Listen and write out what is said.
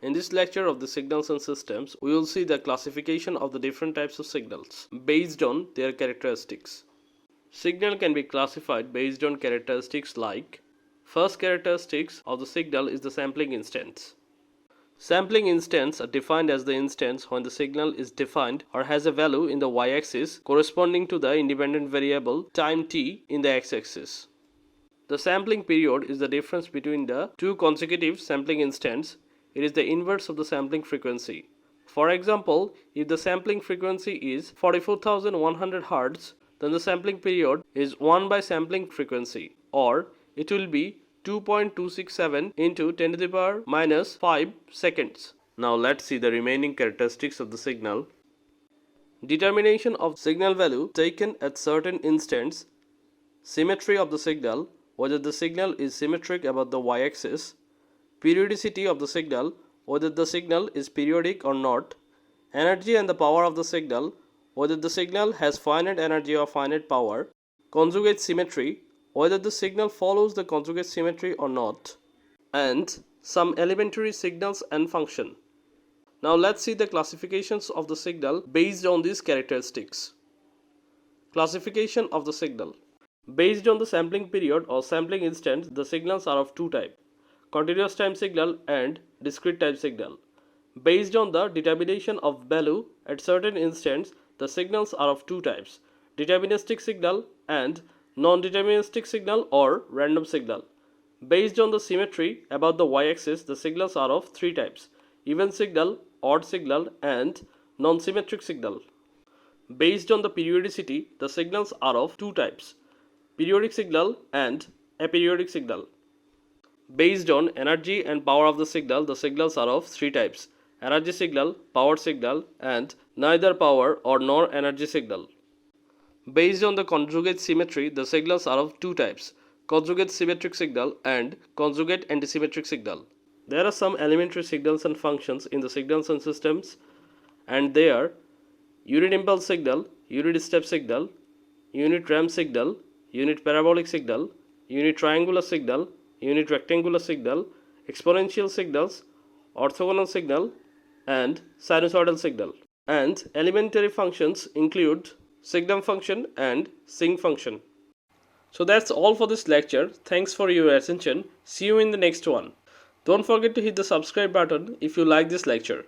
In this lecture of the signals and systems, we will see the classification of the different types of signals based on their characteristics. Signal can be classified based on characteristics like: first characteristics of the signal is the sampling instance. Sampling instants are defined as the instance when the signal is defined or has a value in the y-axis corresponding to the independent variable time t in the x-axis. The sampling period is the difference between the two consecutive sampling instants. It is the inverse of the sampling frequency. For example, if the sampling frequency is 44,100 Hz, then the sampling period is 1 by sampling frequency, or it will be 2.267 into 10 to the power minus 5 seconds. Now let's see the remaining characteristics of the signal. Determination of signal value taken at certain instants, symmetry of the signal, whether the signal is symmetric about the y-axis, periodicity of the signal, whether the signal is periodic or not, energy and the power of the signal, whether the signal has finite energy or finite power, conjugate symmetry, whether the signal follows the conjugate symmetry or not, and some elementary signals and function. Now let's see the classifications of the signal based on these characteristics. Classification of the signal. Based on the sampling period or sampling instance, the signals are of two types: continuous time signal and discrete time signal. Based on the determination of value at certain instants, the signals are of two types: deterministic signal and non-deterministic signal or random signal. Based on the symmetry about the y-axis, the signals are of three types: even signal, odd signal, and non-symmetric signal. Based on the periodicity, the signals are of two types: periodic signal and aperiodic signal. Based on energy and power of the signals are of three types: energy signal, power signal, and neither power or nor energy signal. Based on the conjugate symmetry, the signals are of two types: conjugate symmetric signal and conjugate antisymmetric signal. There are some elementary signals and functions in the signals and systems, and they are unit impulse signal, unit step signal, unit ramp signal, unit parabolic signal, unit triangular signal, unit rectangular signal, exponential signals, orthogonal signal, and sinusoidal signal. And elementary functions include signum function and sinc function. So that's all for this lecture. Thanks for your attention. See you in the next one. Don't forget to hit the subscribe button if you like this lecture.